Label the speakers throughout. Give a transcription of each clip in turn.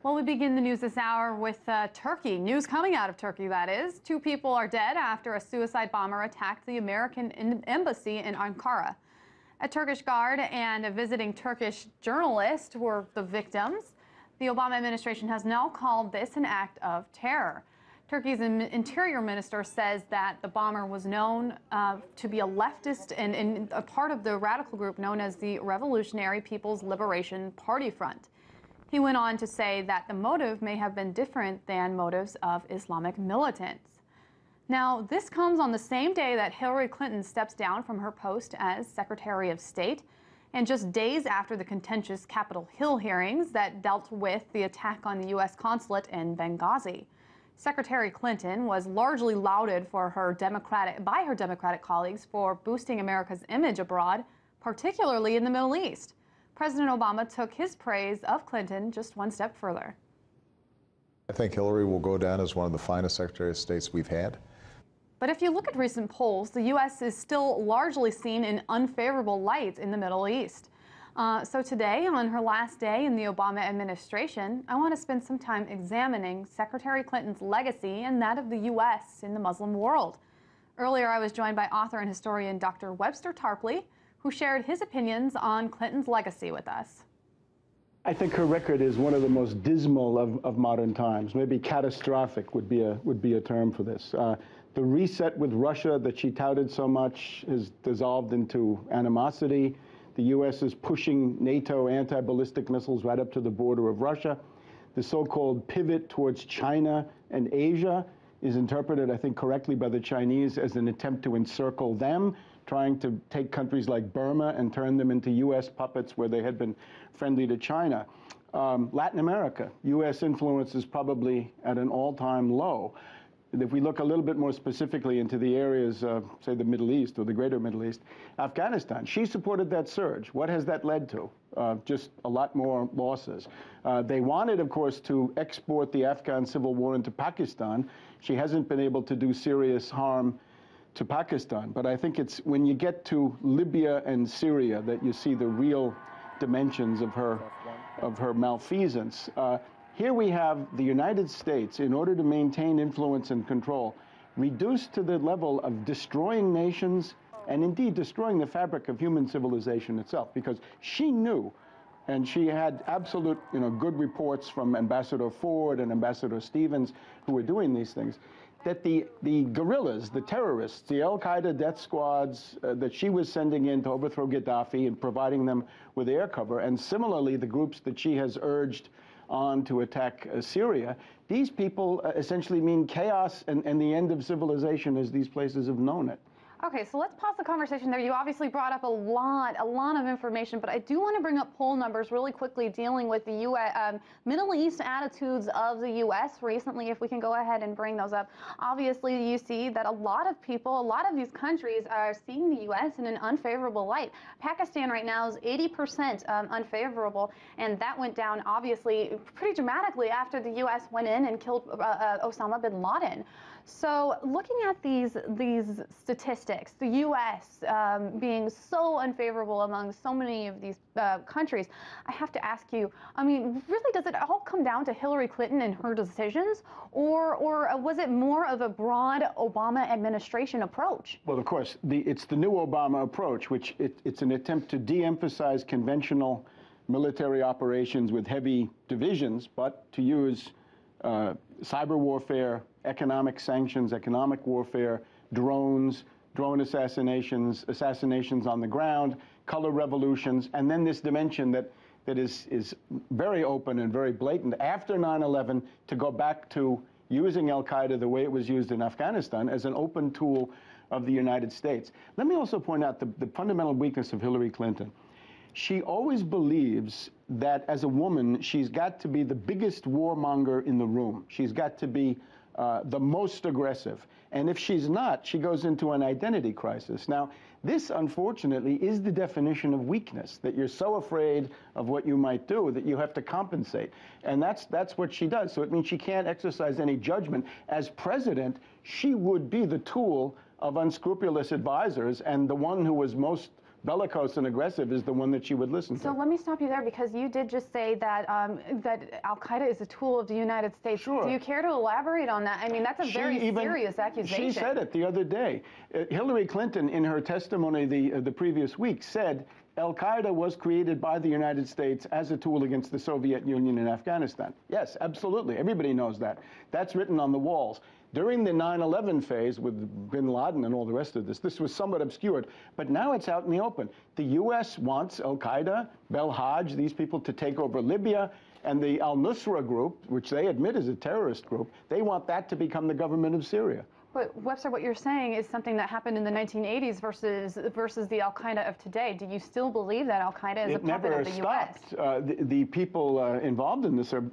Speaker 1: Well, we begin the news this hour with Turkey. News coming out of Turkey, that is. 2 people are dead after a suicide bomber attacked the American embassy in Ankara. A Turkish guard and a visiting Turkish journalist were the victims. The Obama administration has now called this an act of terror. Turkey's interior minister says that the bomber was known to be a leftist and a part of the radical group known as the Revolutionary People's Liberation Party Front. He went on to say that the motive may have been different than motives of Islamic militants. Now, this comes on the same day that Hillary Clinton steps down from her post as Secretary of State, and just days after the contentious Capitol Hill hearings that dealt with the attack on the U.S. consulate in Benghazi. Secretary Clinton was largely lauded by her Democratic colleagues for boosting America's image abroad, particularly in the Middle East. President Obama took his praise of Clinton just one step further.
Speaker 2: I think Hillary will go down as one of the finest Secretaries of States we've had.
Speaker 1: But if you look at recent polls, the U.S. is still largely seen in unfavorable light in the Middle East. So today, on her last day in the Obama administration, I want to spend some time examining Secretary Clinton's legacy and that of the U.S. in the Muslim world. Earlier, I was joined by author and historian Dr. Webster Tarpley, who shared his opinions on Clinton's legacy with us.
Speaker 3: I think her record is one of the most dismal of modern times. Maybe catastrophic would be a term for this. The reset with Russia that she touted so much has dissolved into animosity. The U.S. is pushing NATO anti-ballistic missiles right up to the border of Russia. The so-called pivot towards China and Asia is interpreted, I think, correctly by the Chinese as an attempt to encircle them, trying to take countries like Burma and turn them into U.S. puppets where they had been friendly to China. Latin America, U.S. influence is probably at an all-time low. And if we look a little bit more specifically into the areas, say the Middle East or the greater Middle East, Afghanistan, she supported that surge. What has that led to? Just a lot more losses. They wanted, of course, to export the Afghan civil war into Pakistan. She hasn't been able to do serious harm to Pakistan. But I think it's when you get to Libya and Syria that you see the real dimensions of her malfeasance. Here we have the United States, in order to maintain influence and control, reduced to the level of destroying nations and indeed destroying the fabric of human civilization itself, because she knew, and she had absolute, good reports from Ambassador Ford and Ambassador Stevens, who were doing these things, that the guerrillas, the terrorists, the al-Qaeda death squads that she was sending in to overthrow Gaddafi and providing them with air cover, and similarly the groups that she has urged on to attack Syria, these people essentially mean chaos and the end of civilization as these places have known it.
Speaker 1: Okay, so let's pause the conversation there. You obviously brought up a lot of information, but I do want to bring up poll numbers really quickly dealing with the Middle East attitudes of the U.S. recently, if we can go ahead and bring those up. Obviously, you see that a lot of people, a lot of these countries are seeing the U.S. in an unfavorable light. Pakistan right now is 80% unfavorable, and that went down, obviously, pretty dramatically after the U.S. went in and killed Osama bin Laden. So looking at these statistics, the U.S. Being so unfavorable among so many of these countries, I have to ask you, I mean, really, does it all come down to Hillary Clinton and her decisions, or was it more of a broad Obama administration approach?
Speaker 3: Well, of course, it's the new Obama approach, which it's an attempt to de-emphasize conventional military operations with heavy divisions, but to use cyber warfare, economic sanctions, economic warfare, drones, drone assassinations on the ground, color revolutions, and then this dimension that is very open and very blatant after 9/11 to go back to using al-Qaeda the way it was used in Afghanistan as an open tool of the United States. Let me also point out the fundamental weakness of Hillary Clinton. She always believes that as a woman, she's got to be the biggest warmonger in the room. She's got to be the most aggressive. And if she's not, she goes into an identity crisis. Now, this, unfortunately, is the definition of weakness, that you're so afraid of what you might do that you have to compensate. And that's what she does. So it means she can't exercise any judgment. As president, she would be the tool of unscrupulous advisors and the one who was most bellicose and aggressive is the one that she would listen to.
Speaker 1: So let me stop you there, because you did just say that that Al-Qaeda is a tool of the United States.
Speaker 3: Sure.
Speaker 1: Do you care to elaborate on that? I mean, that's a very serious accusation.
Speaker 3: She said it the other day. Hillary Clinton, in her testimony the previous week, said Al-Qaeda was created by the United States as a tool against the Soviet Union in Afghanistan. Yes, absolutely. Everybody knows that. That's written on the walls. During the 9/11 phase with bin Laden and all the rest of this, this was somewhat obscured, but now it's out in the open. The U.S. wants Al-Qaeda, Belhaj, these people to take over Libya, and the al-Nusra group, which they admit is a terrorist group, they want that to become the government of Syria.
Speaker 1: But Webster, what you're saying is something that happened in the 1980s versus the Al-Qaeda of today. Do you still believe that Al-Qaeda is a puppet of the U.S.?
Speaker 3: The people involved in this have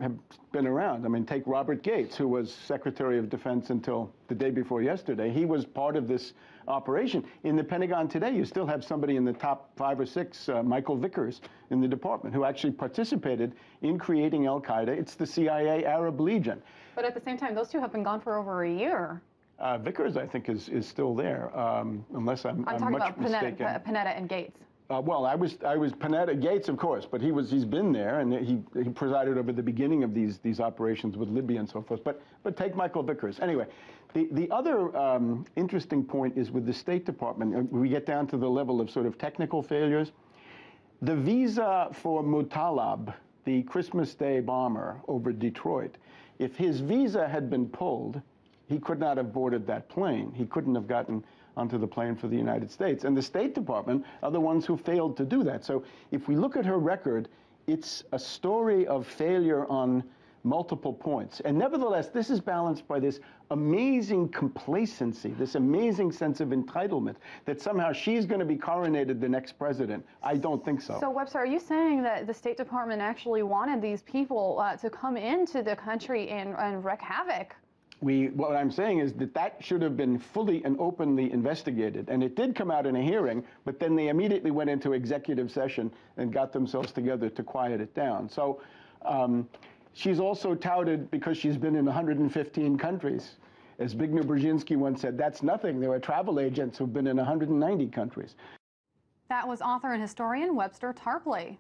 Speaker 3: been around. I mean, take Robert Gates, who was Secretary of Defense until the day before yesterday. He was part of this operation. In the Pentagon today, you still have somebody in the top 5 or 6, Michael Vickers, in the department, who actually participated in creating Al-Qaeda. It's the CIA Arab Legion.
Speaker 1: But at the same time, those two have been gone for over a year.
Speaker 3: Vickers, I think, is still there, unless I'm
Speaker 1: talking
Speaker 3: much
Speaker 1: about
Speaker 3: mistaken.
Speaker 1: Panetta and Gates.
Speaker 3: Well, I was Panetta Gates, of course, but he's been there, and he presided over the beginning of these operations with Libya and so forth. But take Michael Vickers. Anyway, the other interesting point is with the State Department. We get down to the level of sort of technical failures. The visa for Mutalab, the Christmas Day bomber over Detroit, if his visa had been pulled, he could not have boarded that plane. He couldn't have gotten onto the plane for the United States. And the State Department are the ones who failed to do that. So if we look at her record, it's a story of failure on multiple points. And nevertheless, this is balanced by this amazing complacency, this amazing sense of entitlement that somehow she's going to be coronated the next president. I don't think so.
Speaker 1: So, Webster, are you saying that the State Department actually wanted these people to come into the country and wreak havoc?
Speaker 3: What I'm saying is that should have been fully and openly investigated. And it did come out in a hearing, but then they immediately went into executive session and got themselves together to quiet it down. So she's also touted, because she's been in 115 countries. As Zbigniew Brzezinski once said, that's nothing. There are travel agents who've been in 190 countries.
Speaker 1: That was author and historian Webster Tarpley.